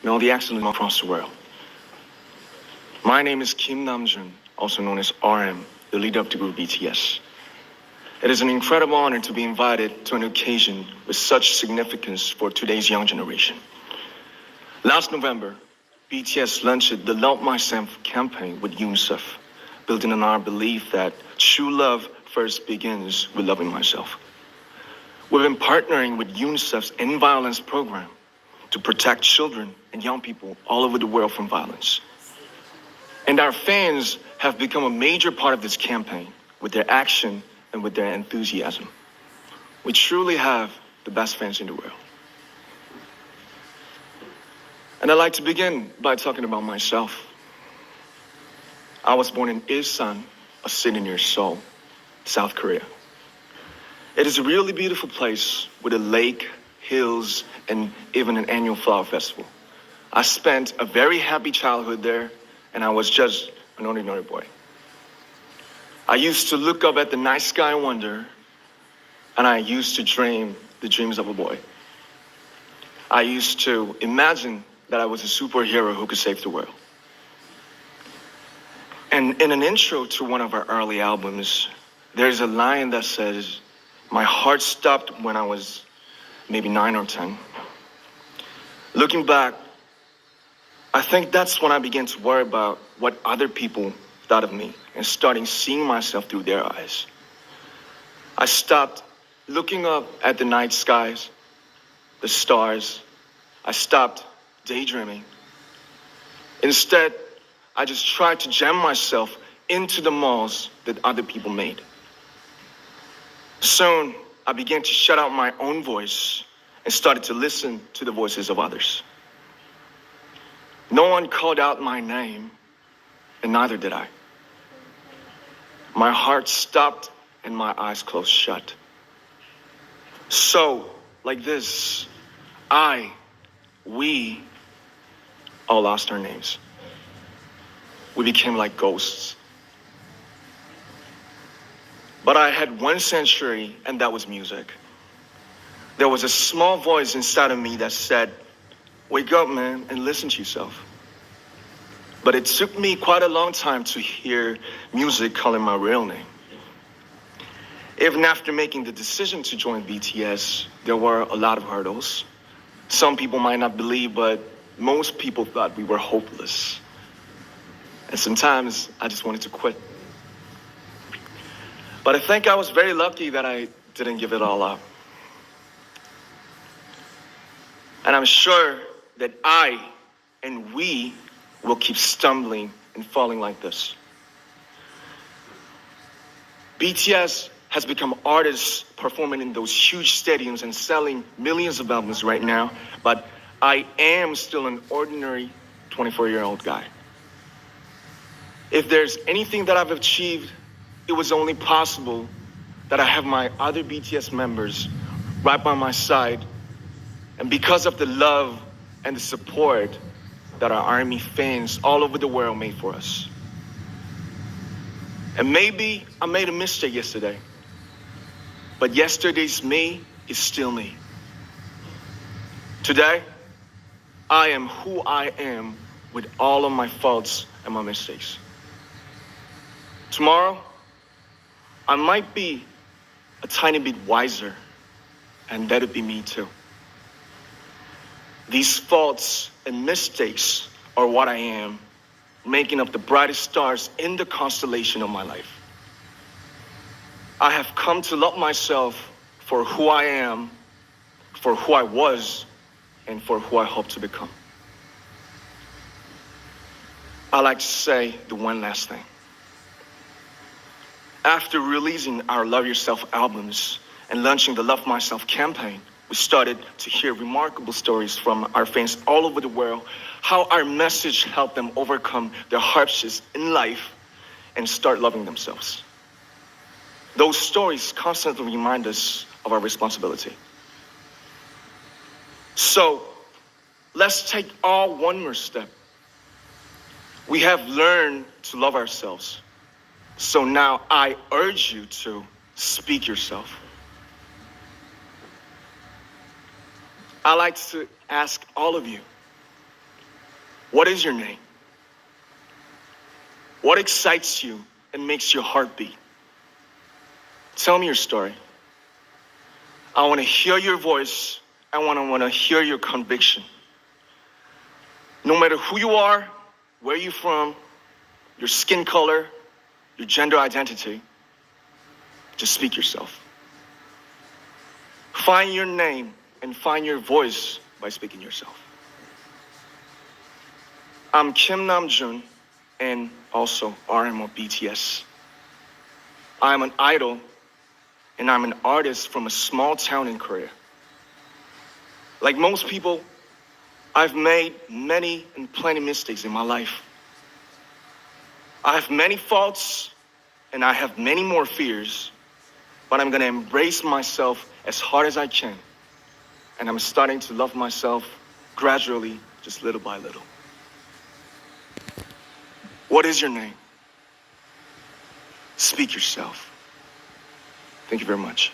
and all the excellence across the world. My name is Kim Namjoon, also known as RM, the leader of the group Bts. It is an incredible honor to be invited to an occasion with such significance for today's young generation. Last November, Bts launched the Love Myself campaign with UNICEF, building on our belief that true love first begins with loving myself. We've been partnering with UNICEF's End Violence program to protect children and young people all over the world from violence. And our fans have become a major part of this campaign with their action and with their enthusiasm. We truly have the best fans in the world. And I'd like to begin by talking about myself. I was born in Ilsan, a city near Seoul, South Korea. It is a really beautiful place with a lake, hills, and even an annual flower festival. I spent a very happy childhood there, and I was just an ordinary boy. I used to look up at the night sky and wonder, and I used to dream the dreams of a boy. I used to imagine that I was a superhero who could save the world. And in an intro to one of our early albums, there's a line that says, "My heart stopped when I was maybe 9 or 10. Looking back, I think that's when I began to worry about what other people thought of me and starting seeing myself through their eyes. I stopped looking up at the night skies, the stars. I stopped daydreaming. Instead, I just tried to jam myself into the malls that other people made. Soon, I began to shut out my own voice and started to listen to the voices of others. No one called out my name, and neither did I. My heart stopped and my eyes closed shut. So, like this, we all lost our names. We became like ghosts. But I had one sanctuary, and that was music. There was a small voice inside of me that said, "Wake up, man, and listen to yourself." But it took me quite a long time to hear music calling my real name. Even after making the decision to join BTS, there were a lot of hurdles. Some people might not believe, but most people thought we were hopeless. And sometimes I just wanted to quit. But I think I was very lucky that I didn't give it all up. And I'm sure that I and we will keep stumbling and falling like this. BTS has become artists performing in those huge stadiums and selling millions of albums right now, but I am still an ordinary 24-year-old guy. If there's anything that I've achieved, it was only possible that I have my other BTS members right by my side, and because of the love and the support that our ARMY fans all over the world made for us. And maybe I made a mistake yesterday, but yesterday's me is still me. Today, I am who I am with all of my faults and my mistakes. Tomorrow, I might be a tiny bit wiser, and that'd be me too. These faults and mistakes are what I am, making up the brightest stars in the constellation of my life. I have come to love myself for who I am, for who I was, and for who I hope to become. I like to say the one last thing. After releasing our Love Yourself albums and launching the Love Myself campaign, we started to hear remarkable stories from our fans all over the world, how our message helped them overcome their hardships in life and start loving themselves. Those stories constantly remind us of our responsibility. So, let's take all one more step. We have learned to love ourselves. So now I urge you to speak yourself. I like to ask all of you, What is your name? What excites you and makes your heart beat? Tell me your story. I want to hear your voice. I want to hear your conviction. No matter who you are, where you're from, your skin color, your gender identity, just speak yourself. Find your name and find your voice by speaking yourself. I'm Kim Namjoon and also RM of BTS. I'm an idol and I'm an artist from a small town in Korea. Like most people, I've made many and plenty mistakes in my life. I have many faults and I have many more fears, but I'm gonna embrace myself as hard as I can. And I'm starting to love myself gradually, just little by little. What is your name? Speak yourself. Thank you very much.